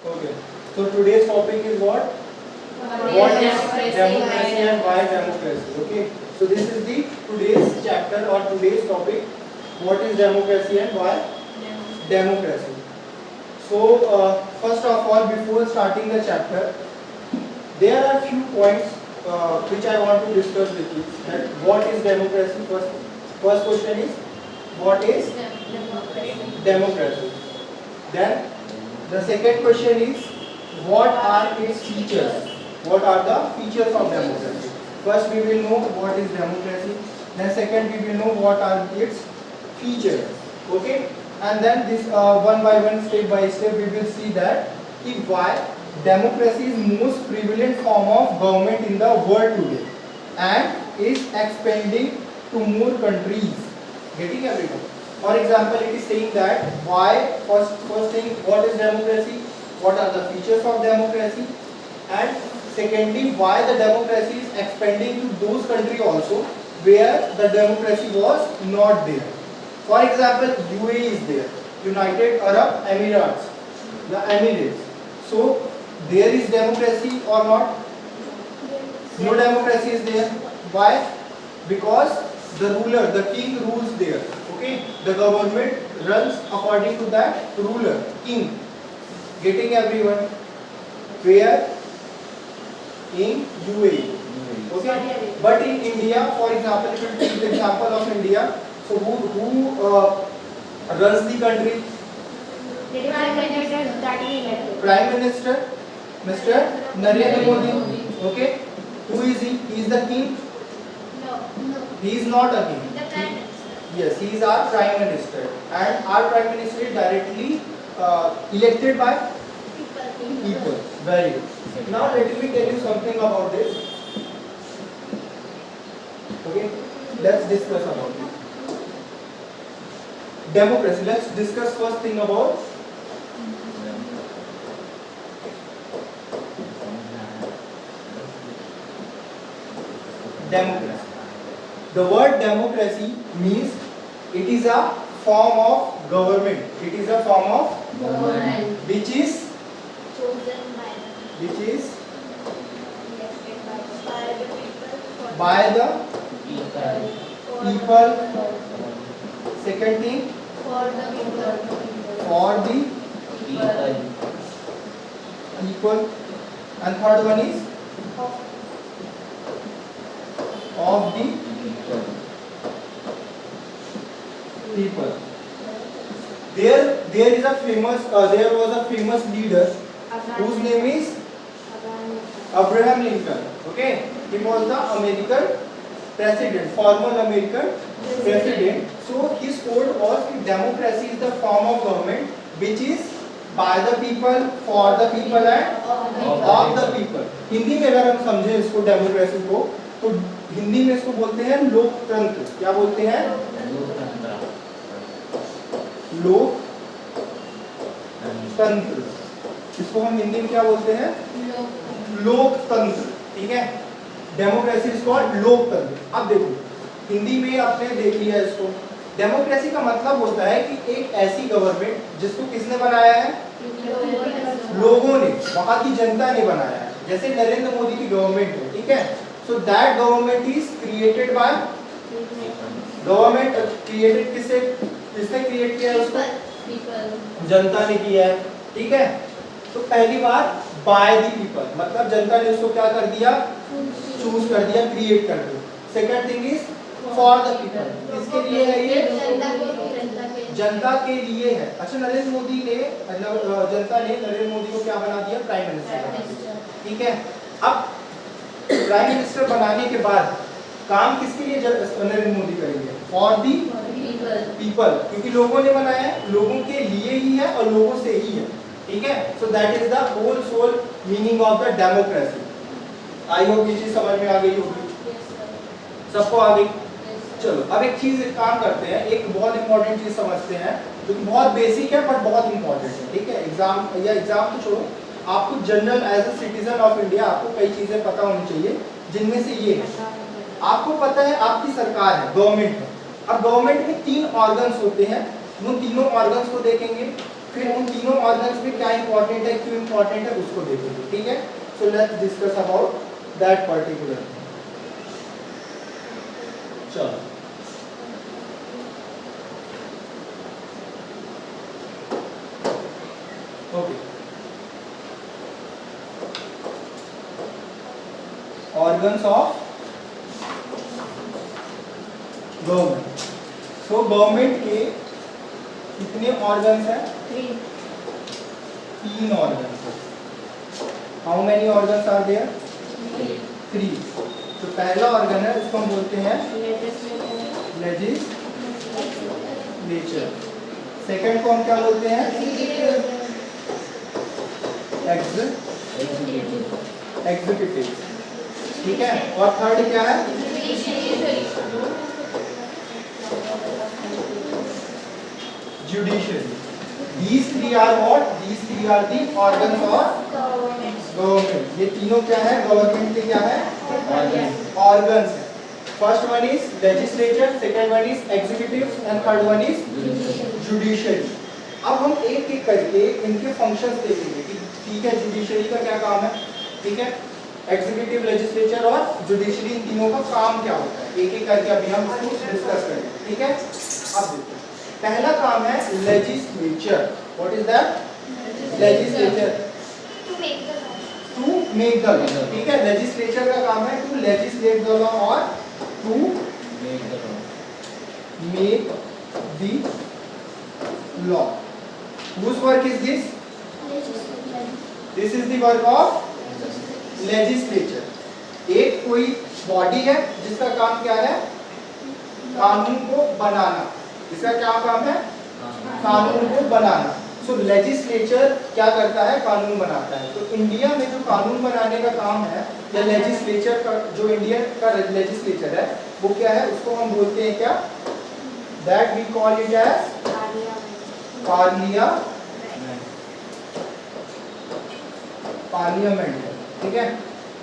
Okay. So today's topic is what? What is democracy and why democracy? Okay. So this is the today's chapter or today's topic. What is democracy and why democracy? So first of all, before starting the chapter, there are few points which I want to discuss with you. That what is democracy? First question is what is democracy? Then the second question is what are its features? What are the features of democracy? First we will know what is democracy. Then second we will know what are its features. Okay? And then this one by one, step by step, we will see that why democracy is most prevalent form of government in the world today and is expanding to more countries. Getting everyone? For example, it is saying that why first thing, what is democracy? What are the features of democracy? And secondly, why the democracy is expanding to those countries also where the democracy was not there. For example, UAE is there, United Arab Emirates, the Emirates. So there is democracy or not? No democracy is there. Why? Because the ruler, the king rules there. Okay, the government runs according to that ruler, king. Getting everyone? Where? In UAE. Okay, but in India, for example, if you take the example of India, so who runs the country? Prime Minister, Mr. Narendra Modi. Okay, who is he? He is the king. He is not a king. Yes, he is our Prime Minister, and our Prime Minister is directly elected by people. Very good. Now let me tell you something about this. Okay, let's discuss about it. Democracy. Let's discuss first thing about democracy. The word democracy means it is a form of government. It is a form of government which is by the people. Second thing, for the people. And third one is of the people. There is a famous there was a famous leader whose name is Abraham Lincoln. Okay, he was the American president, former American president. So his quote was that democracy is the form of government which is by the people, for the people and of the people. Hindi में अगर हम समझे इसको democracy को, तो हिंदी में इसको बोलते हैं लोकतंत्र. क्या बोलते हैं? लोकतंत्र. इसको हम हिंदी में क्या बोलते हैं? लोकतंत्र. ठीक है, डेमोक्रेसी इज कॉल्ड लोकतंत्र. अब देखो हिंदी में आपने देख लिया इसको. डेमोक्रेसी का मतलब होता है कि एक ऐसी गवर्नमेंट जिसको किसने बनाया है? लोगों ने, वहां की जनता ने बनाया है. जैसे नरेंद्र मोदी की गवर्नमेंट है. ठीक है, so that government is created by government. Created किसने क्रिएट किया है उसको? जनता ने किया है. ठीक है, तो पहली बात बाय द पीपल, मतलब जनता ने उसको क्या कर दिया? चूज कर दिया, क्रिएट कर दिया. Second thing is for the people. किसके लिए है ये? जनता के लिए है. अच्छा, नरेंद्र मोदी ने, मतलब जनता ने नरेंद्र मोदी को क्या बना दिया? Prime minister. ठीक है, अब प्राइम मिनिस्टर बनाने के बाद काम किसके लिए नरेंद्र मोदी करेंगे? फॉर दी पीपल, क्योंकि लोगों ने बनाया है, लोगों के लिए ही है और लोगों से ही है. ठीक है, so that is the whole sole meaning of the democracy. I hope ये चीज समझ में आ गई होगी सबको. आ गई? चलो अब एक चीज काम करते हैं, एक बहुत इंपॉर्टेंट चीज समझते हैं जो कि बहुत बेसिक है बट बहुत इंपॉर्टेंट है. ठीक है, एग्जाम तो छोड़ो, आपको general as a citizen of India आपको कई चीजें पता होनी चाहिए, जिनमें से ये है. आपको पता है आपकी सरकार है, गवर्नमेंट है. अब गवर्नमेंट में 3 ऑर्गन्स होते हैं. उन तीनों ऑर्गन्स को देखेंगे. फिर उन तीनों ऑर्गन्स में क्या इंपॉर्टेंट है, क्यों इंपॉर्टेंट है, उसको देखेंगे, ठीक है। So let's discuss about that particular. चलो okay, organs of government. So government के कितने ऑर्गन्स हैं? 3 ऑर्गन्स है। How many organs are there? 3। तो पहला ऑर्गन है उसको हम बोलते हैं लेजिस्लेचर। सेकंड को हम क्या बोलते हैं? एग्जीक्यूटिव, ठीक है। और थर्ड क्या है? Judiciary. These three are what? These three are the organs of government। ये तीनों क्या है? गवर्नमेंट के क्या है? ऑर्गन्स है। First one is legislature, second one is executive and third one is judiciary. अब हम एक एक करके इनके फंक्शंस देखेंगे कि ठीक है जुडिशियरी का क्या काम है, ठीक है, एग्जीक्यूटिव, लेजिस्लेचर और जुडिशियरी, इन तीनों का काम क्या होता है, एक एक करके अभी हम इसको डिस्कस करेंगे, ठीक है। अब देखो पहला काम है legislature. What is that? Legislature, to make the law, ठीक है। लेजिस्लेचर का काम है टू लेजिस्लेट द लॉ और to make the law. Whose work is this? This is the work of legislature। एक कोई बॉडी है जिसका काम क्या है? कानून को बनाना। इसका क्या काम है? कानून को बनाना। सो लेजिस्लेचर क्या करता है? कानून बनाता है। तो इंडिया में जो कानून बनाने का काम है या लेजिस्लेचर का, जो इंडिया का लेजिस्लेचर है वो क्या है? उसको हम बोलते हैं क्या? That we call it as parliament, ठीक है।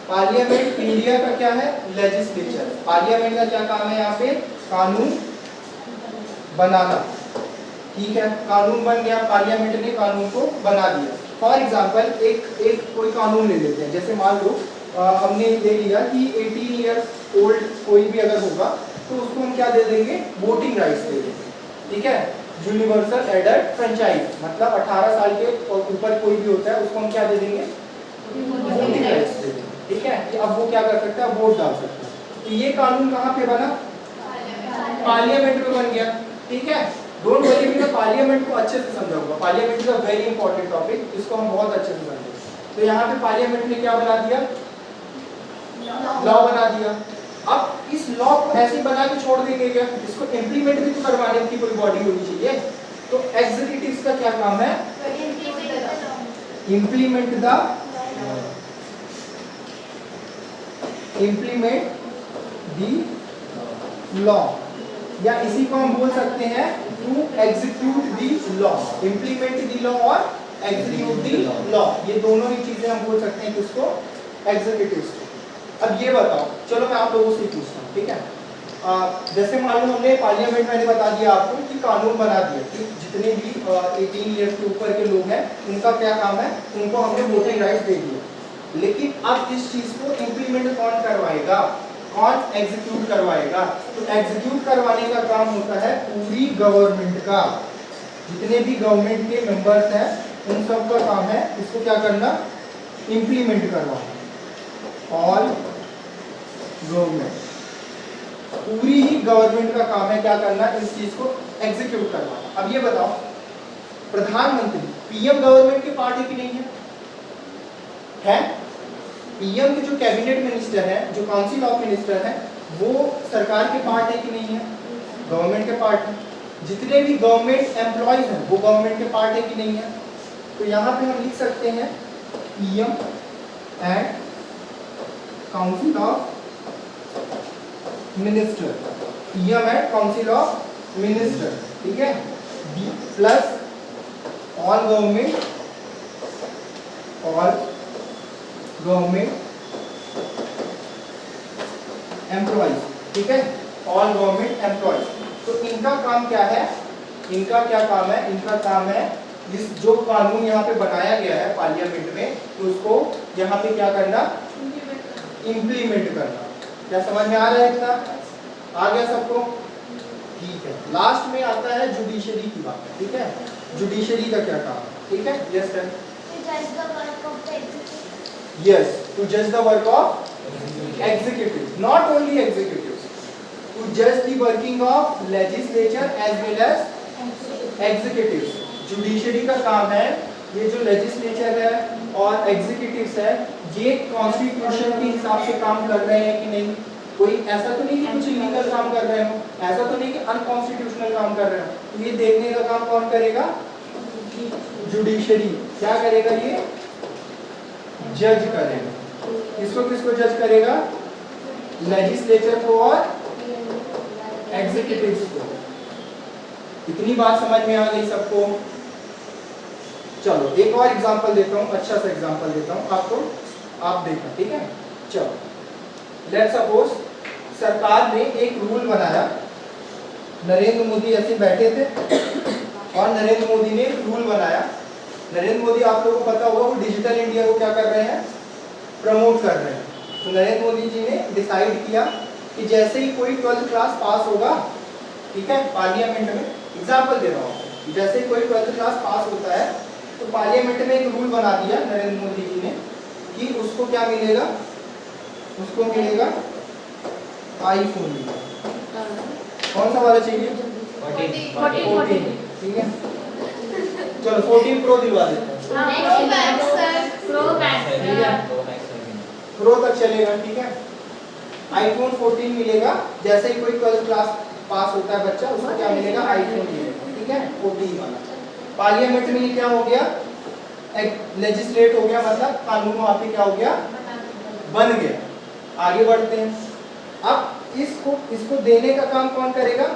पार्लियामेंट इंडिया का क्या है? लेजिस्लेचर। पार्लियामेंट का क्या काम है? यहाँ पे कानून बनाना, ठीक है। कानून बन गया, पार्लियामेंट ने कानून को बना दिया। फॉर एग्जांपल एक कोई कानून ले लेते हैं, जैसे मान लो हमने ले लिया कि 18 ईयर्स ओल्ड कोई भी अगर होगा तो उसको हम क्या दे देंगे? वोटिंग राइट्स दे देंगे, ठीक है। यूनिवर्सल एडल्ट फ्रेंचाइज, मतलब 18 साल के ऊपर कोई भी होता है उसको हम क्या दे देंगे? वोटिंग राइट्स दे देंगे, ठीक है। कि अब वो क्या कर सकता है? वोट डाल सकता है। तो ये कानून कहाँ पे बना? पार्लियामेंट में बन गया, ठीक है। डोंट वरी, मैं पार्लियामेंट को अच्छे से समझाऊंगा। Parliament is a very important topic, इसको हम बहुत अच्छे से समझेंगे। तो यहाँ पे पार्लियामेंट ने क्या बना दिया? लॉ बना दिया। अब इस लॉ को ऐसे ही बना के छोड़ देंगे क्या? इसको इम्प्लीमेंट भी तो करवाने की कोई बॉडी होनी चाहिए। तो एग्जीक्यूटिव का क्या काम है? इम्प्लीमेंट द लॉ, या इसी को हम बोल सकते हैं to execute the law. Implement the law और एग्जीक्यूट द लॉ, ये दोनों ही चीजें हम बोल सकते हैं किसको? एग्जीक्यूटिव। अब ये बताओ, चलो मैं आप लोगों से पूछता हूँ, ठीक है। जैसे मान लो हमने पार्लियामेंट, मैंने बता दिया आपको कि कानून बना दिया कि जितने भी 18 ईयर्स के ऊपर के लोग हैं उनका क्या काम है? उनको हमने वोटिंग राइट्स दे दिए। लेकिन अब इस चीज को इम्प्लीमेंट कौन करवाएगा? कौन एग्जीक्यूट करवाएगा? तो एग्जीक्यूट करवाने का काम होता है पूरी गवर्नमेंट का। जितने भी गवर्नमेंट के मेंबर्स हैं उन सब का काम है इसको क्या करना? इम्प्लीमेंट करवाना। ऑल गवर्नमेंट, पूरी ही गवर्नमेंट का काम है क्या करना? इस चीज को एग्जीक्यूट करवाना। अब ये बताओ, प्रधानमंत्री पीएम गवर्नमेंट के पार्ट है कि नहीं है? पीएम के जो कैबिनेट मिनिस्टर है, जो काउंसिल ऑफ मिनिस्टर है, वो सरकार के पार्ट है कि नहीं है? गवर्नमेंट के पार्ट है। जितने भी गवर्नमेंट एम्प्लॉयज हैं वो गवर्नमेंट के पार्ट है कि नहीं है? तो यहाँ पे हम लिख सकते हैं PM and council of minister, PM and council of minister, ठीक है। प्लस ऑल गवर्नमेंट एम्प्लॉयज, ठीक है, ऑल गवर्नमेंट एम्प्लॉयज। तो इनका काम क्या है? इनका क्या काम है? इनका काम है इस जो कानून यहाँ पे बनाया गया है पार्लियामेंट में, तो उसको यहाँ पे क्या करना, इम्प्लीमेंट करना। क्या समझ में आ रहा है इतना? आ गया सबको? ठीक है। लास्ट में आता है जुडिशरी की बात, ठीक है। जुडिशरी का क्या काम है, ठीक है। Yes sir. Yes, to judge the work of executives, not only executives, to judge the working of legislature as well as executives. Judiciary का काम है ये जो legislature है और executives है, ये constitution के हिसाब से काम कर रहे हैं कि नहीं। कोई ऐसा तो नहीं कि कुछ illegal काम कर रहे हो, ऐसा तो नहीं कि unconstitutional काम कर रहे हो, तो ये देखने का काम कौन करेगा? Judiciary। क्या करेगा ये? जज करेगा। किसको किसको जज करेगा? लेजिस्लेचर को और एग्जीक्यूटिव्स को। इतनी बात समझ में आ गई सबको? चलो एक और एग्जांपल देता हूँ, अच्छा सा एग्जांपल देता हूँ आपको, आप देखना, ठीक है। चलो लेट्स सपोज सरकार ने एक रूल बनाया, नरेंद्र मोदी ऐसे बैठे थे और नरेंद्र मोदी ने एक रूल बनाया। नरेंद्र मोदी आप लोगों को पता होगा वो डिजिटल इंडिया को क्या कर रहे हैं, प्रमोट कर रहे हैं। तो नरेंद्र मोदी जी ने डिसाइड किया कि जैसे ही कोई 12th क्लास पास होगा, ठीक है, पार्लियामेंट में, एग्जांपल दे रहा हूँ, जैसे ही कोई 12th क्लास पास होता है तो पार्लियामेंट में एक रूल बना दिया नरेंद्र मोदी जी ने कि उसको क्या मिलेगा, उसको मिलेगा आईफोन मिलेगा। कौन सा वाला चाहिए? 14, ठीक है। चलो 14 प्रो दिलवा देते हैं। प्रो तक चलेगा, ठीक है। आईफोन 14 मिलेगा जैसे ही कोई 12th क्लास पास होता है बच्चा, उसको क्या मिलेगा? आईफोन मिलेगा, ठीक है, 14 वाला। पार्लियामेंट में क्या हो गया? लेजिस्लेट हो गया, मतलब कानून वहाँ पे क्या हो गया? बन गया। आगे बढ़ते हैं। अब इसको देने का काम कौन करेगा?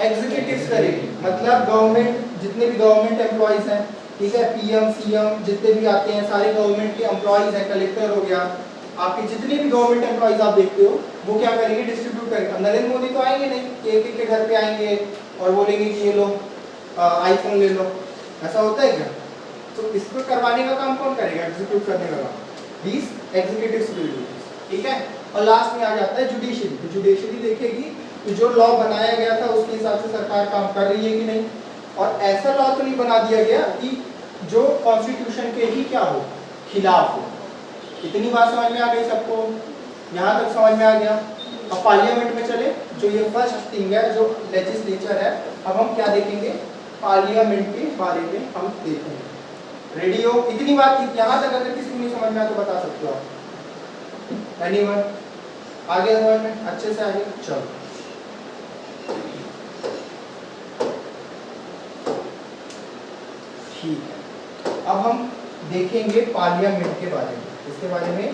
एग्जीक्यूटिव्स करेगी, मतलब गवर्नमेंट, जितने भी गवर्नमेंट एम्प्लॉइज हैं, ठीक है, पीएम सीएम जितने भी आते हैं सारे गवर्नमेंट के एम्प्लॉइज हैं, कलेक्टर हो गया, आपके जितने भी गवर्नमेंट एम्प्लॉइज आप देखते हो वो क्या करेंगे? डिस्ट्रीब्यूट करेंगे। एक मोदी तो आएंगे नहीं, एक एक के घर पे आएंगे और बोलेंगे कि ये लो आईफोन ले लो, ऐसा होता है क्या? तो इसको करवाने का काम कौन करेगा? एग्जीक्यूट करने का काम दीस एग्जीक्यूटिव्स विल डू, ठीक है। और लास्ट में आ जाता है जुडिशरी। तो जुडिशरी देखेगी कि जो लॉ बनाया गया था उसके हिसाब से सरकार काम कर रही है कि नहीं, और ऐसा लॉ तो नहीं बना दिया गया कि जो कॉन्स्टिट्यूशन के ही क्या हो, खिलाफ हो। इतनी बात समझ में आ गई सबको? यहाँ तक समझ में आ गया? अब पार्लियामेंट में चले, जो ये फर्स्ट थिंग है जो लेजिस्लेचर है, अब हम क्या देखेंगे? पार्लियामेंट के बारे में हम देखेंगे। रेडी हो? इतनी बात यहाँ तक अगर किसी को नहीं समझ में आया तो बता सकते हो आप? एनीवन? आगे समझ में अच्छे से आगे? चलो ठीक है। अब हम देखेंगे पार्लियामेंट के बारे में। इसके बारे में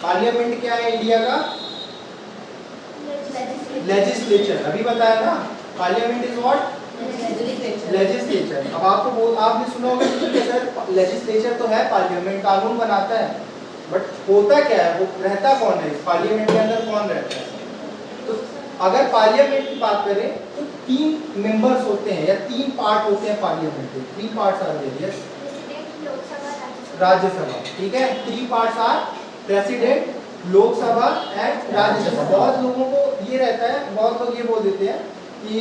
पार्लियामेंट क्या है इंडिया का? लेजिस्लेचर। अभी बताया ना, पार्लियामेंट इज व्हाट? लेजिस्लेचर। अब आपने सुना होगा कि सर लेजिस्लेचर तो है, पार्लियामेंट कानून बनाता है, बट होता क्या है, वो रहता कौन है इस पार्लियामेंट के अंदर, कौन रहता है? तो अगर पार्लियामेंट की बात करें तो 3 मेंबर्स होते हैं या 3 पार्ट होते हैं पार्लियामेंट के। 3 parts are there, yes, Rajya Sabha, ठीक है। 3 parts are president, Lok Sabha and Rajya Sabha. बहुत लोगों को ये रहता है, बहुत लोग ये बोल देते हैं कि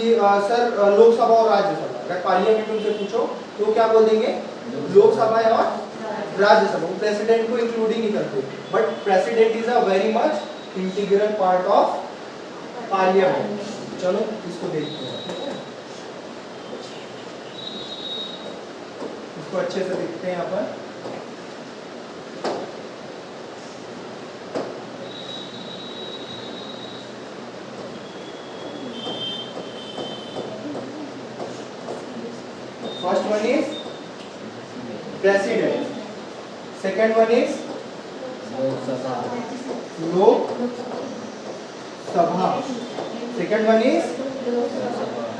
सर लोकसभा और राज्यसभा। अगर पार्लियामेंट उनसे पूछो तो क्या बोल देंगे? लोकसभा और राज्यसभा। वो प्रेसिडेंट को इंक्लूड ही नहीं करते, but president is a very much integral part of parliament. चलो इसको देखते हैं, ठीक है, इसको अच्छे से देखते हैं यहाँ पर। First one is president, second one is Lok Sabha, second one is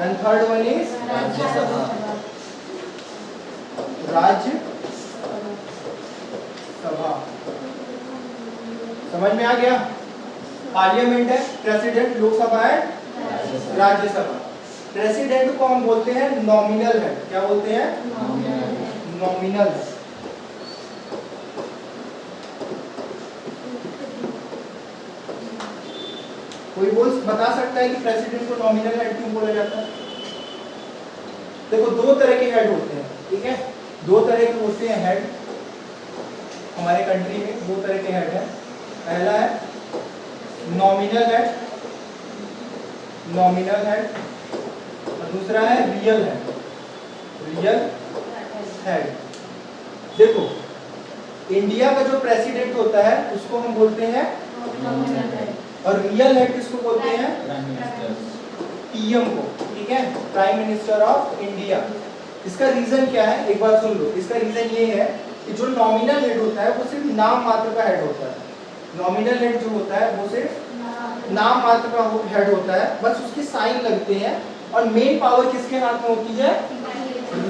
and third one is राज्य सभा। समझ में आ गया? पार्लियामेंट है प्रेसिडेंट, लोकसभा है राज्यसभा। प्रेसिडेंट को हम बोलते हैं नॉमिनल हेड। क्या बोलते हैं? Nominal head. कोई बता सकता है कि प्रेसिडेंट को नॉमिनल हेड क्यों बोला जाता है? देखो दो तरह के हेड होते हैं, ठीक है? दो तरह के होते हैं हेड हमारे कंट्री में। दो तरह के हेड हैं। पहला है नॉमिनल हेड, नॉमिनल हेड, और दूसरा है रियल हेड, रियल हेड। देखो इंडिया का जो प्रेसिडेंट होता है उसको हम बोलते हैं और रियल हेड किसको बोलते हैं? पीएम को, ठीक है? Prime minister of India. इसका रीजन क्या है एक बार सुन लो। इसका रीजन ये है कि जो नॉमिनल हेड होता है वो सिर्फ नाम मात्र का हेड होता है। नॉमिनल हेड जो होता है वो सिर्फ नाम मात्र का हेड होता है, बस उसके साइन लगते हैं। और मेन पावर किसके हाथ में होती है?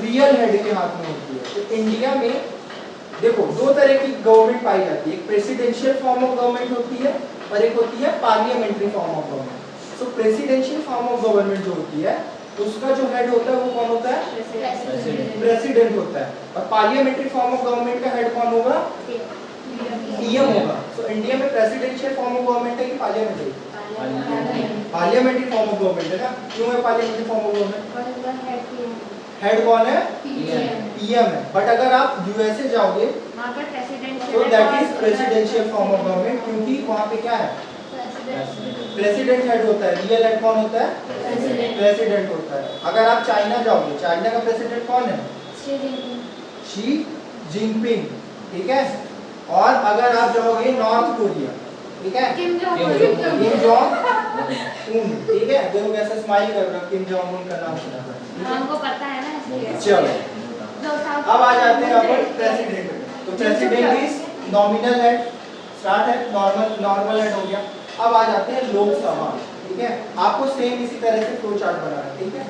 रियल हेड के हाथ में होती है। तो इंडिया में देखो दो तरह की गवर्नमेंट पाई जाती है। एक प्रेसिडेंशियल फॉर्म ऑफ गवर्नमेंट होती है और एक होती है parliamentary form of government. So presidential form of government जो होती है उसका जो हेड होता है वो कौन होता है? प्रेसिडेंट होता है। और पार्लियामेंट्री फॉर्म ऑफ गवर्नमेंट का हेड कौन होगा? पीएम होगा। सो इंडिया में प्रेसिडेंशियल फॉर्म ऑफ गवर्नमेंट है कि parliamentary? Parliamentary form of government है ना। क्यों है parliamentary form of government? Head कौन है? पीएम है। बट अगर आप यूएसए जाओगे तो that is presidential form of government, क्योंकि वहां पे क्या है? प्रेसिडेंट हेड होता है। रियल हेड कौन होता है? प्रेसिडेंट होता है। अगर आप चाइना जाओगे, चाइना का प्रेसिडेंट कौन है? शी जिनपिंग, ठीक है? और अगर आप जाओगे नॉर्थ कोरिया, ठीक है? किम जोंग उन, ठीक है? देखो कैसे स्माइल कर रहा है, किम जोंग उन का नाम सुना था, हमको पता है ना इसलिए। चलो अब आ जाते हैं अपन प्रेसिडेंट। तो president is nominal head, start है नॉर्मल हेड हो गया। अब आ जाते हैं लोकसभा, ठीक है? आपको सेम इसी तरह से फ्लो चार्ट बनाना है, ठीक है?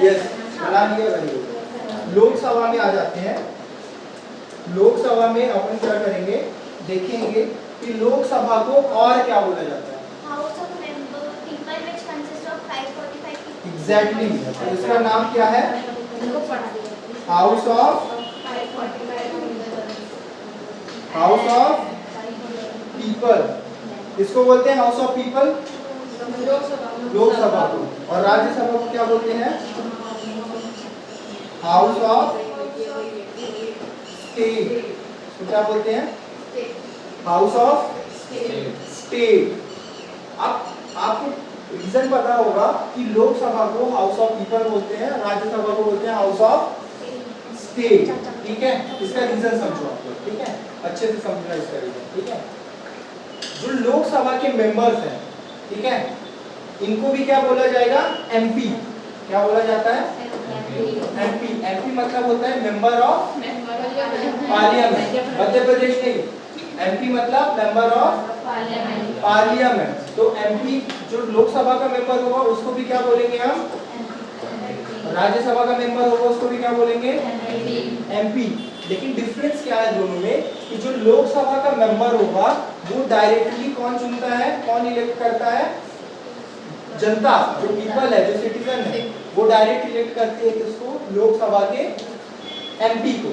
यस, बना लिया। लोकसभा में आ जाते हैं। लोकसभा में अपन क्या करेंगे, देखेंगे कि लोकसभा को और क्या बोला जाता है? एग्जैक्टली। तो इसका नाम क्या है? House of people. इसको बोलते हैं हाउस ऑफ पीपल, लोकसभा को। और राज्यसभा को क्या बोलते हैं? House of state. तो क्या बोलते हैं? House of state. अब आपको रीजन पता होगा कि लोकसभा को हाउस ऑफ पीपल बोलते हैं, राज्यसभा को बोलते हैं हाउस ऑफ स्टेट, ठीक है? इसका रीजन समझो आप लोग, ठीक है? अच्छे से समझना इसका रीजन, ठीक है? जो लोकसभा के मेंबर्स हैं, ठीक है, इनको भी क्या बोला जाएगा? एमपी। क्या बोला जाता है? एमपी। एमपी मतलब होता है member of parliament. Madhya Pradesh नहीं, एमपी मतलब मेंबर ऑफ पार्लियामेंट। तो एमपी जो लोकसभा का मेंबर होगा उसको भी क्या बोलेंगे हम? राज्यसभा का मेंबर होगा उसको भी क्या बोलेंगे? एमपी। लेकिन डिफरेंस क्या है दोनों में कि जो लोकसभा का मेंबर होगा वो डायरेक्टली कौन चुनता है, कौन इलेक्ट करता है? जनता, जो पीपल है, जो सिटीजन है, वो डायरेक्ट इलेक्ट करती है किसको? लोकसभा के एमपी को।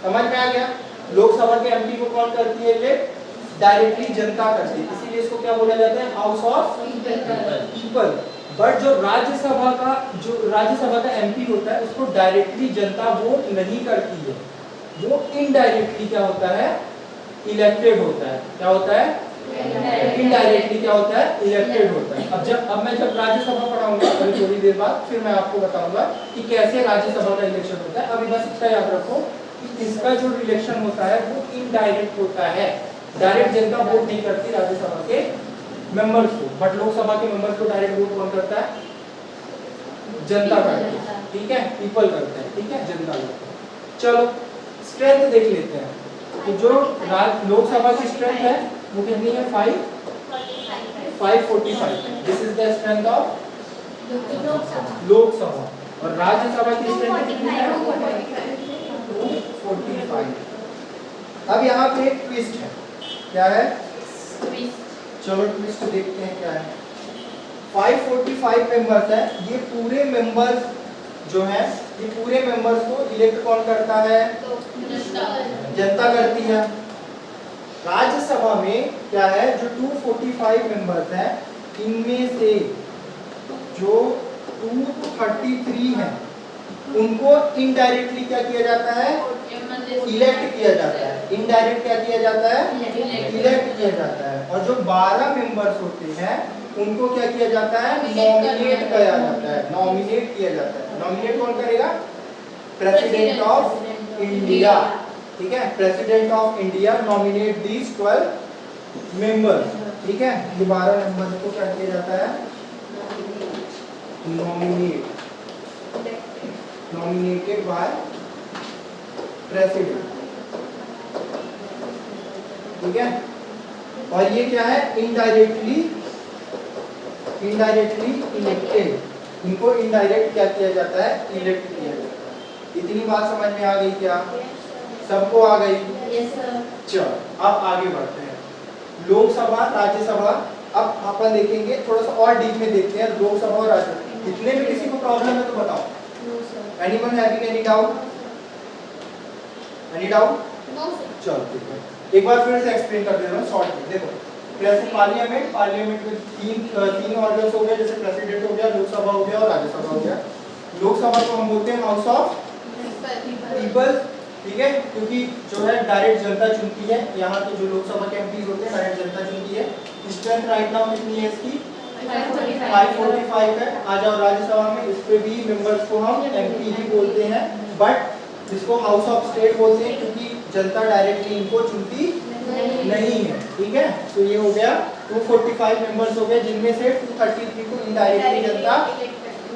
समझ में आ गया? लोकसभा के एमपी को कौन करती है इलेक्ट? डायरेक्टली जनता करती है। इसीलिए इसको क्या बोला जाता है? House of people. बट जो राज्यसभा का एमपी होता है उसको डायरेक्टली जनता वोट नहीं करती है, वो इनडायरेक्टली क्या होता है? इलेक्टेड होता है। क्या होता है? इनडायरेक्टली क्या होता है? इलेक्टेड होता है। अब मैं जब राज्यसभा पढ़ाऊंगा अभी थोड़ी देर बाद, फिर मैं आपको बताऊंगा कि कैसे राज्यसभा का इलेक्शन होता है। अभी बस इतना याद रखो कि इसका जो इलेक्शन होता है वो इनडायरेक्ट होता है। डायरेक्ट जनता वोट नहीं करती राज्यसभा के मेंबर्स को, बट लोकसभा के मेंबर्स को डायरेक्ट वोट कौन करता है? जनता करती है, ठीक है? पीपल करते हैं, ठीक है? जनता करते हैं। चलो स्ट्रेंथ देख लेते हैं। तो जो लोकसभा की स्ट्रेंथ है वो कितनी है? 545। This is the strength of Lok Sabha. और राज्यसभा की स्ट्रेंथ कितनी है? 545। अब यहाँ पे एक ट्विस्ट है, क्या है? चलो ट्विस्ट देखते हैं क्या है। 545 मेंबर्स है, ये पूरे मेंबर्स जो है, ये पूरे मेंबर्स को इलेक्ट कौन करता है? जनता करती है। राज्यसभा में क्या है, जो 245 मेंबर्स हैं, इनमें से जो 233 हैं उनको इनडायरेक्टली क्या किया जाता है? इलेक्ट किया जाता है। इनडायरेक्ट क्या किया जाता है? इलेक्ट किया जाता है। और जो 12 मेंबर्स होते हैं उनको क्या किया जाता है? नॉमिनेट किया जाता है। नॉमिनेट किया जाता है। नॉमिनेट कौन करेगा? President of India. ठीक है, president of India nominate these 12 members. ठीक है, ये 12 मेंबर्स को क्या किया जाता है? Nominated by president. ठीक है, और ये क्या है? Indirectly elected. इनको इनडायरेक्ट क्या किया जाता है? इलेक्ट किया जाता है। इतनी बात समझ में आ गई क्या? सबको आ गई? चलो अब आगे बढ़ते हैं। लोकसभा, राज्यसभा। अब अपन देखेंगे थोड़ा सा और डीप में देखते हैं लोकसभा और राज्यसभा। इतने में किसी को प्रॉब्लम है तो बताओ। Anyone having any doubt? Any doubt? चलो ठीक है, एक बार फिर से एक्सप्लेन कर देता हूँ शॉर्ट में। देखो, पार्लियामेंट में तीन ऑर्गन्स हो गए, जैसे प्रेसिडेंट हो गया, लोकसभा हो गया और राज्यसभा हो गया। लोकसभा को हम बोलते हैं हाउस ऑफ पीपल। ठीक है, क्योंकि जो है डायरेक्ट जनता चुनती है। यहाँ के जो लोकसभा के एमपीज होते हैं डायरेक्ट जनता चुनती है। स्ट्रेंथ राइट नाउ कितनी है इसकी? 545 है। आ जाओ राज्यसभा में, इस पे भी मेंबर्स को हम एमपी ही बोलते हैं, बट इसको हाउस ऑफ स्टेट बोलते हैं क्योंकि जनता डायरेक्टली इनको चुनती नहीं है। ठीक है, तो ये हो गया 245 मेंबर्स हो गए, जिनमें से 233 को इनडायरेक्टली जनता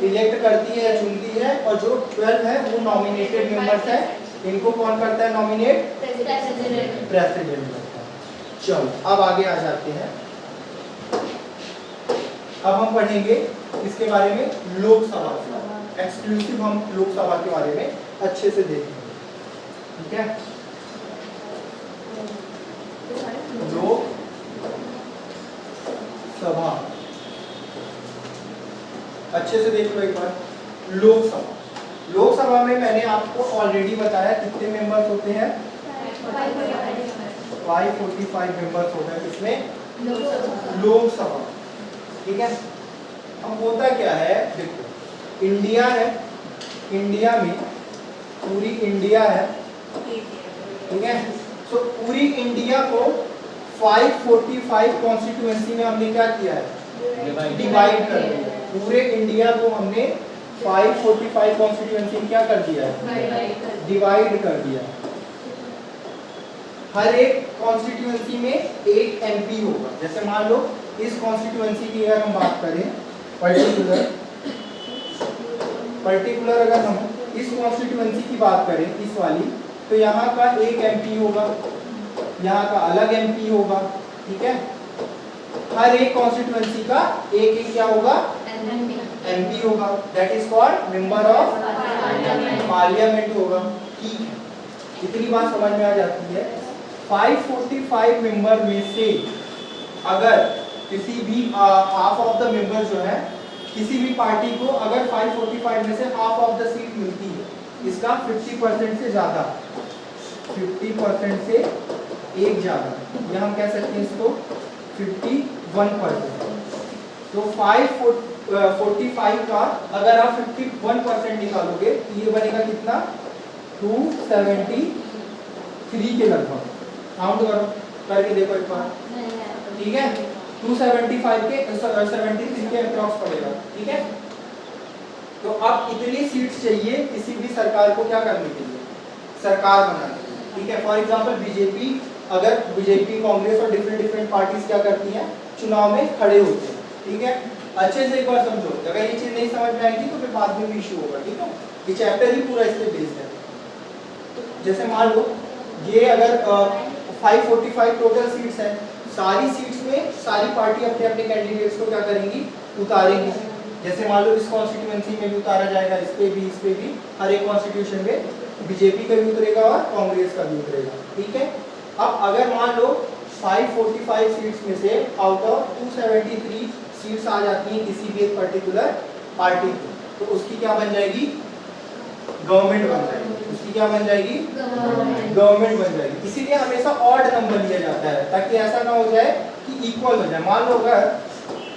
इलेक्ट करती है, चुनती है, और जो 12 है वो नॉमिनेटेड मेंबर्स है। इनको कौन करता है नॉमिनेट? प्रेसिडेंट करता है। चलो अब आगे आ जाते हैं। अब हम पढ़ेंगे इसके बारे में लोकसभा, एक्सक्लूसिव हम लोकसभा के बारे में अच्छे से देखेंगे। ठीक है, लोकसभा अच्छे से देख लो एक बार। लोकसभा में मैंने आपको ऑलरेडी बताया कितने मेंबर्स होते हैं? 545 मेंबर्स होते हैं। इसमें लोकसभा। ठीक है, अब होता क्या है, देखो इंडिया है, इंडिया में पूरी इंडिया है। ठीक है, तो पूरी इंडिया को 545 कॉन्स्टिट्यूएंसी में हमने क्या किया है? डिवाइड कर दिया। पूरे इंडिया को हमने 545 कॉन्स्टिट्यूएंसी क्या कर दिया है? डिवाइड कर दिया। हर एक कॉन्स्टिट्यूएंसी में एक एमपी होगा। जैसे मान लो इस कॉन्स्टिट्यूएंसी की अगर हम बात करें, पर्टिकुलर अगर हम इस कॉन्स्टिट्यूएंसी की बात करें, इस वाली, तो यहाँ का एक एमपी होगा, यहाँ का अलग एमपी होगा। ठीक है, हर एक कॉन्स्टिट्यूएंसी का एक क्या होगा? एमपी होगा। That is called member of parliament होगा। ठीक है, इतनी बात समझ में आ जाती है। 545 मेंबर में से अगर किसी भी हाफ ऑफ द मेंबर जो है, किसी भी पार्टी को अगर 545 में से हाफ ऑफ द सीट मिलती है, इसका 50% से ज़्यादा, 50% से एक ज़्यादा, या हम कह सकते हैं इसको 51%। तो 545 का अगर आप 51% निकालोगे तो ये बनेगा कितना? 273 के लगभग। काउंट करो, करके देखो एक बार। ठीक है, 275 के 73 के अप्रॉक्स पड़ेगा। ठीक है, तो अब इतनी सीट्स चाहिए किसी भी सरकार को क्या करने के लिए? सरकार बनाने के लिए। ठीक है, फॉर एग्जांपल बीजेपी, अगर बीजेपी, कांग्रेस और डिफरेंट पार्टीज क्या करती हैं? चुनाव में खड़े होते हैं। ठीक है, अच्छे से एक बार समझो, अगर ये चीज नहीं समझ में आएगी तो फिर बाद में भी इशू होगा। ठीक है, ये चैप्टर ही पूरा इस पे बेस्ड है। जैसे मान लो ये अगर 545 टोटल सीट्स हैं, सारी सीट्स में सारी पार्टी अपने अपने कैंडिडेट्स को क्या करेंगी? उतारेंगी। जैसे मान लो इस कॉन्स्टिट्यूएंसी में भी उतारा जाएगा, इस पे भी, हर एक कॉन्स्टिट्यूशन में बीजेपी का भी उतरेगा और कांग्रेस का भी उतरेगा, ठीक है। अब अगर मान लो 545 सीट्स में से आउट ऑफ 273 सीट्स आ जाती हैं किसी भी एक पर्टिकुलर पार्टी की, तो उसकी क्या बन जाएगी, गवर्नमेंट बन जाएगी। उसकी क्या बन जाएगी, गवर्नमेंट बन जाएगी। इसीलिए हमेशा ऑड नंबर लिया जाता है ताकि ऐसा ना हो जाए कि इक्वल हो जाए। मान लो अगर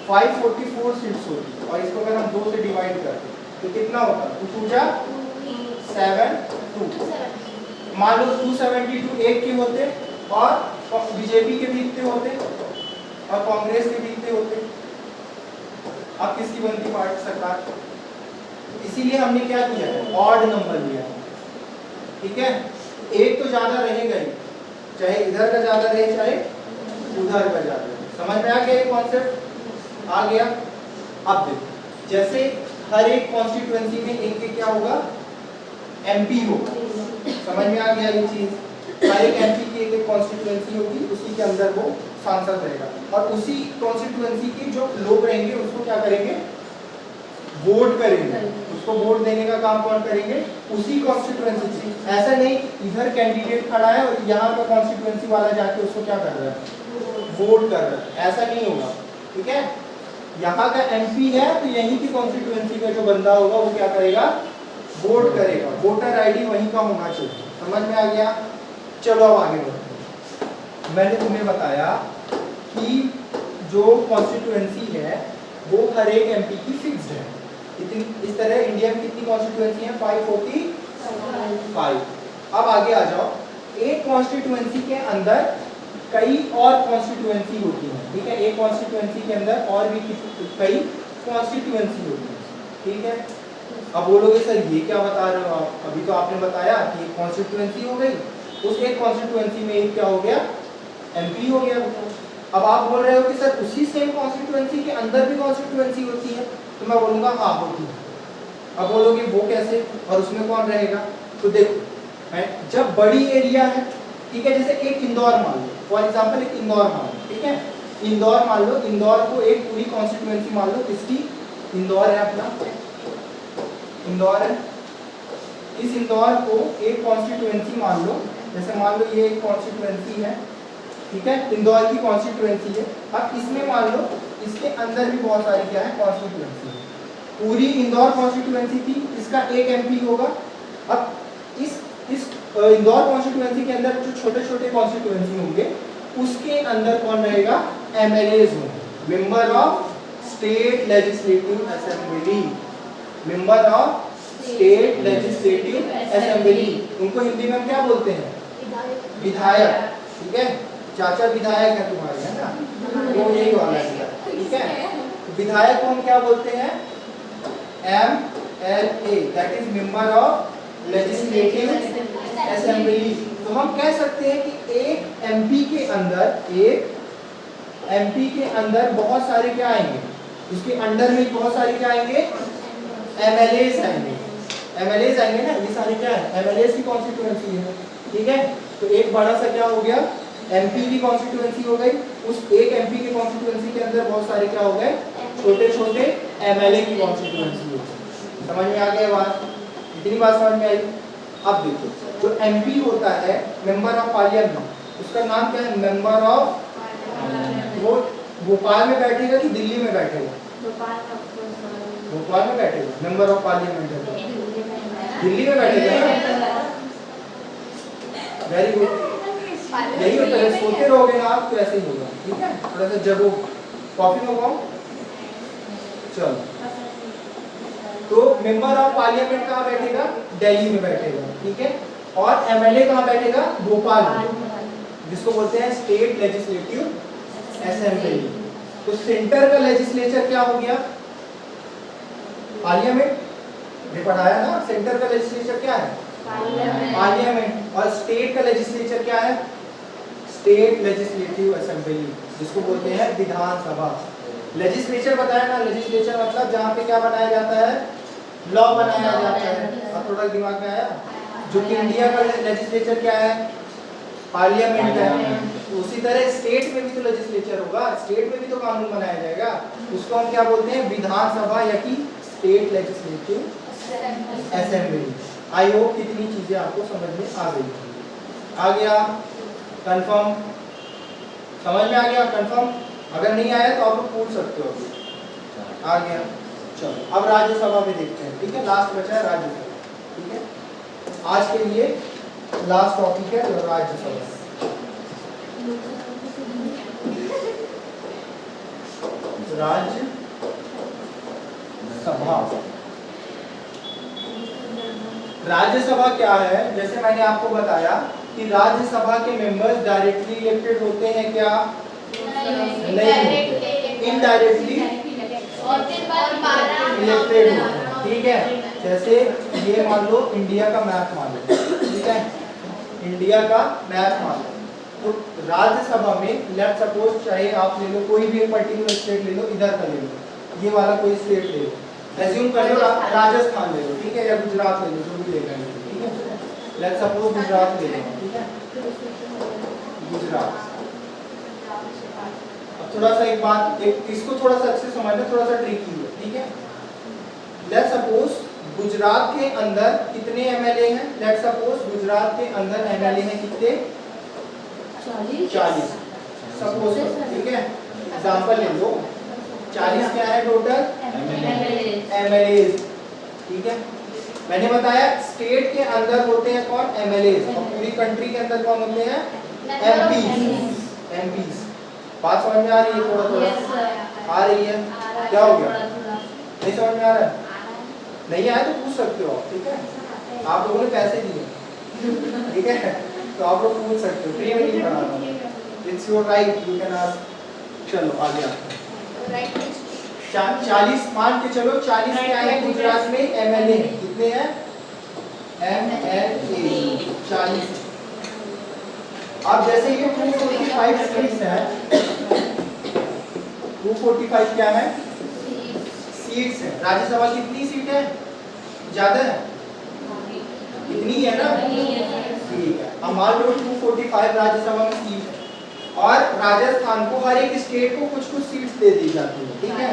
544 सीट्स होती और इसको अगर हम 2 से डिवाइड करते तो कितना होता, 2 जा 7 2। मान लो 272 एक के होते और बीजेपी के भी इतने होते और कांग्रेस के भी इतने होते, अब किसकी बनती पार्टी सरकार। इसीलिए हमने क्या किया है, ऑड नंबर लिया है, ठीक है। एक तो ज्यादा रहेगा ही, चाहे इधर का ज्यादा रहे चाहे उधर का ज्यादा रहे। समझ में आ गया ये कॉन्सेप्ट, आ गया। अब देखो जैसे हर एक कॉन्स्टिट्यूएंसी में एक क्या होगा, एमपी होगा। समझ में आ गया ये चीज, हर एक एमपी की एक कॉन्स्टिट्यूएंसी होगी, उसी के अंदर वो सांसद रहेगा और उसी कॉन्स्टिट्यूएंसी के जो लोग रहेंगे उसको क्या करेंगे, वोट करेंगे। उसको वोट देने का काम कौन करेंगे, उसी कॉन्स्टिट्यूएंसी से। ऐसा नहीं इधर कैंडिडेट खड़ा है और यहाँ का कॉन्स्टिट्यूएंसी वाला जाके उसको क्या कर रहा है, वोट कर रहा है, ऐसा नहीं होगा, ठीक है। यहाँ का एमपी है तो यहीं की कॉन्स्टिट्यूएंसी का जो बंदा होगा वो क्या करेगा, वोट करेगा। वोटर आईडी वहीं का होना चाहिए। समझ में आ गया। चलो अब आगे बढ़ते हैं। मैंने तुम्हें बताया कि जो कॉन्स्टिट्यूएंसी है वो हर एक एमपी की फिक्स्ड है। इस तरह इंडिया में कितनी कॉन्स्टिट्यूएंसी है, 545। अब आगे आ जाओ, एक कॉन्स्टिट्यूएंसी के अंदर कई और कॉन्स्टिट्यूएंसी होती है, ठीक है। एक कॉन्स्टिट्यूएंसी के अंदर और भी कई कॉन्स्टिट्यूएंसी होती है, ठीक है। अब बोलोगे सर ये क्या बता रहे हो आप, अभी तो आपने बताया कि एक कॉन्स्टिट्यूएंसी हो गई, उस एक कॉन्स्टिट्यूएंसी में एक क्या हो गया, एमपी हो गया। अब आप बोल रहे हो कि सर उसी सेम कॉन्स्टिट्यूएंसी के अंदर भी कॉन्स्टिट्यूएंसी होती है, तो मैं बोलूँगा हाँ होती है। अब बोलोगे वो कैसे और उसमें कौन रहेगा, तो देखो जब बड़ी एरिया है, ठीक है, जैसे एक इंदौर मान लो, फॉर एग्जाम्पल एक इंदौर मान लो, ठीक है। इंदौर मान लो, इंदौर को एक पूरी कॉन्स्टिट्यूएंसी मान लो, किसकी, इंदौर है अपना, इंदौर है। इस इंदौर को एक कॉन्स्टिट्यूएंसी मान लो, जैसे मान लो ये एक कॉन्स्टिट्यूएंसी है, ठीक है, इंदौर की कॉन्स्टिट्यूएंसी है। अब इसमें मान लो इसके अंदर भी बहुत सारी क्या है, कॉन्स्टिट्यूएंसी है। पूरी इंदौर कॉन्स्टिट्यूएंसी थी, इसका एक एमपी होगा। अब इस इंदौर कॉन्स्टिट्यूएंसी के अंदर जो छोटे छोटे कॉन्स्टिट्यूएंसी होंगे उसके अंदर कौन रहेगा, एमएलएज होंगे, member of state legislative assembly, member of state legislative assembly. उनको हिंदी में क्या बोलते हैं, विधायक, ठीक है। चाचा विधायक है तुम्हारे, है ना, वो यही वाला है, ठीक है। विधायक को हम क्या बोलते हैं, MLA, that is member of legislative assembly. तो हम कह सकते हैं कि एक एमपी के अंदर बहुत सारे क्या आएंगे, उसके अंडर में बहुत सारे क्या आएंगे, एमएलएस आएंगे। एमएलएस आएंगे ना, ये सारे क्या है, एमएलएस की कॉन्स्टिट्यूएंसी है, ठीक है। तो एक बड़ा सा क्या हो गया, एमपी की कॉन्स्टिट्यूएंसी हो गई। उस एक एमपी की कॉन्स्टिट्यूएंसी के अंदर बहुत सारे क्या हो गए, छोटे छोटे एमएलए की कॉन्स्टिट्यूएंसी हो गई। समझ में आ गया बात, इतनी बात समझ में आई। अब देखो जो एमपी होता है, मेंबर ऑफ पार्लियामेंट, उसका नाम क्या है, मेंबर ऑफ, वो भोपाल में बैठेगा कि दिल्ली में बैठेगा, भोपाल में बैठेगा, मेंबर ऑफ पार्लियामेंट है, दिल्ली में बैठेगा। वेरी गुड, यही होता है, सोते रहोगे ना आप तो ऐसे ही होगा, ठीक है। थोड़ा सा जगो, कॉफी मंगाओ, चलो। तो मेंबर ऑफ पार्लियामेंट कहाँ बैठेगा, दिल्ली में बैठेगा, ठीक है। और एमएलए कहाँ बैठेगा, भोपाल में, जिसको बोलते हैं स्टेट लेजिस्लेटिव असेंबली। तो सेंटर का लेजिस्लेचर क्या हो गया, पार्लियामेंट, ये पढ़ाया ना। सेंटर का लेजिस्लेचर क्या है, पार्लियामेंट। और स्टेट का लेजिस्लेचर क्या है, स्टेट लेजिस्लेटिव असेंबली, जिसको बोलते हैं विधानसभा। लेजिस्लेचर बताया ना, लेजिस्लेचर मतलब जहाँ पे क्या बनाया जाता है, लॉ बनाया जाता है। और थोड़ा दिमाग में आया, जो कि इंडिया का लेजिस्लेचर क्या है, पार्लियामेंट है। उसी तरह स्टेट में भी तो लेजिस्लेचर होगा, स्टेट में भी तो कानून बनाया जाएगा, उसको हम क्या बोलते हैं, विधानसभा या कि state legislative assembly. I hope कितनी चीजें आपको समझ में आ गई। आ गया कंफर्म? समझ में आ गया कंफर्म? अगर नहीं आया तो आप लोग पूछ सकते हो अभी। आ गया? चलो अब राज्यसभा में देखते हैं, ठीक है। लास्ट बचा है राज्यसभा, ठीक है। आज के लिए लास्ट टॉपिक है राज्यसभा। राज्यसभा, राज्यसभा क्या है? जैसे मैंने आपको बताया कि राज्यसभा के मेंबर्स डायरेक्टली इलेक्टेड होते हैं क्या? नहीं, इनडायरेक्टली इलेक्टेड होते हैं, ठीक है। जैसे ये मान लो इंडिया का मैप मान लो, ठीक है, इंडिया का मैप मान लो। तो राज्यसभा में लेट्स सपोज चाहे आप ले लो कोई भी एक पर्टिकुलर स्टेट ले लो, इधर का ले लो, ये वाला कोई स्टेट ले लो, एज्यूम कर लो राजस्थान ले लो, ठीक है, या गुजरात ले लो, जो भी लेना है, ठीक है। लेट्स सपोज गुजरात ले लो, ठीक है, गुजरात। अब थोड़ा सा एक बात, एक इसको थोड़ा सा अच्छे से समझना, थोड़ा सा ट्रिकी है, ठीक है। लेट्स सपोज गुजरात के अंदर कितने एमएलए हैं? लेट्स सपोज गुजरात के अंदर एमएलए हैं कितने? 40 सपोज, ठीक है, एग्जांपल ले लो। 40 क्या है टोटल एमएलए, ठीक है। मैंने बताया स्टेट के अंदर होते हैं कौन? एमएलए, और पूरी कंट्री के अंदर कौन होते हैं? एमपीज। बात समझ में आ रही है? थोड़ा थोड़ा आ रही है? क्या हो गया? नहीं समझ में आ रहा है? नहीं आया तो पूछ सकते हो आप, ठीक है। आप लोगों ने पैसे दिए, ठीक है, तो आप लोग पूछ सकते हो, फ्री में नहीं पढ़ा रहा हूं, it's your right, you can ask. चलो आ गया 40 मान के चलो। 40 क्या है गुजरात में एमएलए? कितने हैं एमएलए? 40। अब जैसे ये 245 सीट्स है, 245 क्या है? सीट्स है। राज्यसभा कितनी सीट है? ज्यादा है? इतनी है ना, ठीक है। अब मान लो 245 राज्यसभा में सीट है, और राजस्थान को हर एक स्टेट को कुछ कुछ सीट्स दे दी जाती है, ठीक है।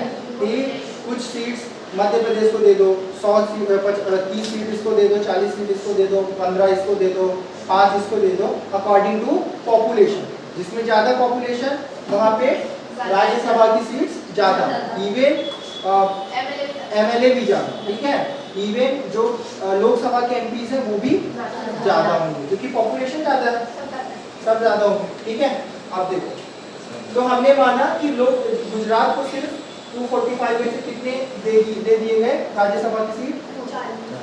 कुछ सीट्स मध्य प्रदेश को दे दो, 100 सीट, 30 सीट इसको दे दो, 40 सीट इसको दे दो, 15 इसको दे दो, 5 इसको दे दो, अकॉर्डिंग टू पॉपुलेशन। जिसमें ज्यादा पॉपुलेशन वहां पे राज्यसभा की सीट्स ज्यादा, इवन एमएलए भी ज्यादा, ठीक है। इवन जो लोकसभा के एमपीज हैं वो भी ज्यादा होंगे, क्योंकि पॉपुलेशन ज्यादा है, सब ज्यादा होंगे, ठीक है। अब देखो, तो हमने माना कि लोग गुजरात को सिर्फ 245 में से कितने दे दिए गए राज्यसभा की सीट?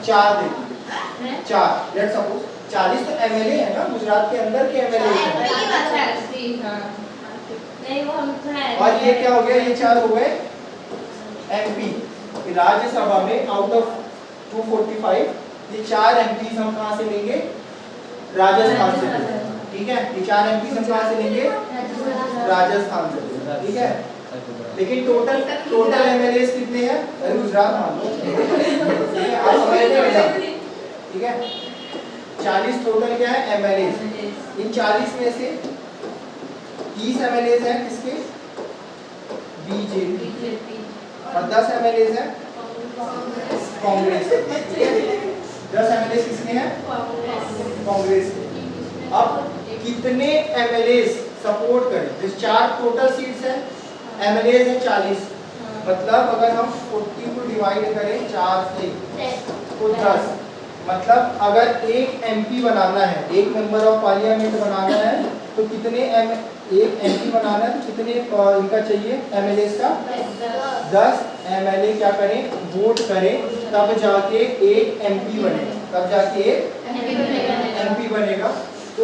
4 दे दिए, 4। लेट्स सपोज 40 तो एमएलए है ना, गुजरात के अंदर के एमएलए हैं, और ये क्या हो गया? ये 4 हो गए एमपी। राज्यसभा में आउट ऑफ 245 ये 4 एमपीज हम कहां से लेंगे? राजस्थान से, ठीक है। ये 4 एमपीज हम कहां से लेंगे? राजस्थान से, ठीक है। लेकिन टोटल एमएलए कितने हैं? अरे गुजरात मान लो, ठीक है, आप समझ रहे, ठीक है। 40 टोटल क्या है? एमएलए। इन 40 में से 30 एमएलए हैं किसके? बीजेपी, और 10 एमएलए हैं कांग्रेस, ठीक है। 10 एमएलए किसके हैं? कांग्रेस के। अब कितने एमएलए सपोर्ट करें? जिस 4 टोटल सीट्स हैं, एमएलए हैं 40, मतलब अगर हम 40 को डिवाइड करें 4 से तो 10, मतलब अगर एक एमपी बनाना है, एक मेंबर ऑफ पार्लियामेंट बनाना है, तो कितने एक एमपी बनाना है, तो कितने इनका चाहिए एमएलए का? 10 एमएलए क्या करें? वोट करें, तब जाके एक एमपी बनेगा, तब जाके एक एमपी बनेगा। तो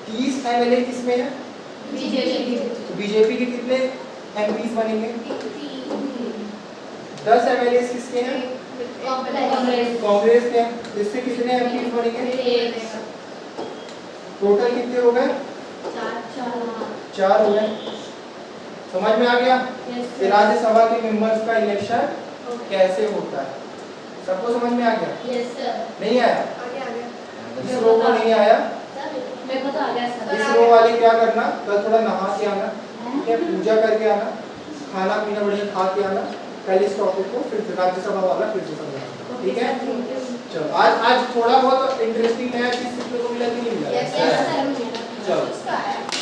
30 एमएलए किसमें है? बीजेपी के कितने एमपीज बनेंगे? 10 एमएलए किसके हैं? कांग्रेस के। इससे कितने एमपीज बनेंगे? टोटल कितने हो गए? 4 हो गए। समझ में आ गया? राज्यसभा के मेंबर्स का इलेक्शन कैसे होता है? सबको समझ में आ गया? नहीं आया? इस रो को नहीं आया? इस रो वाले क्या करना, कल थोड़ा नहा के आना, ठीक है, पूजा करके आना, खाना पीना बढ़िया खा के आना, कल इस टॉपिक को फिर राज्यसभा वाला फिर से समझाना, ठीक है। चलो आज थोड़ा बहुत इंटरेस्टिंग नया चीज सीखने को मिला कि नहीं मिला? Yes sir. चलो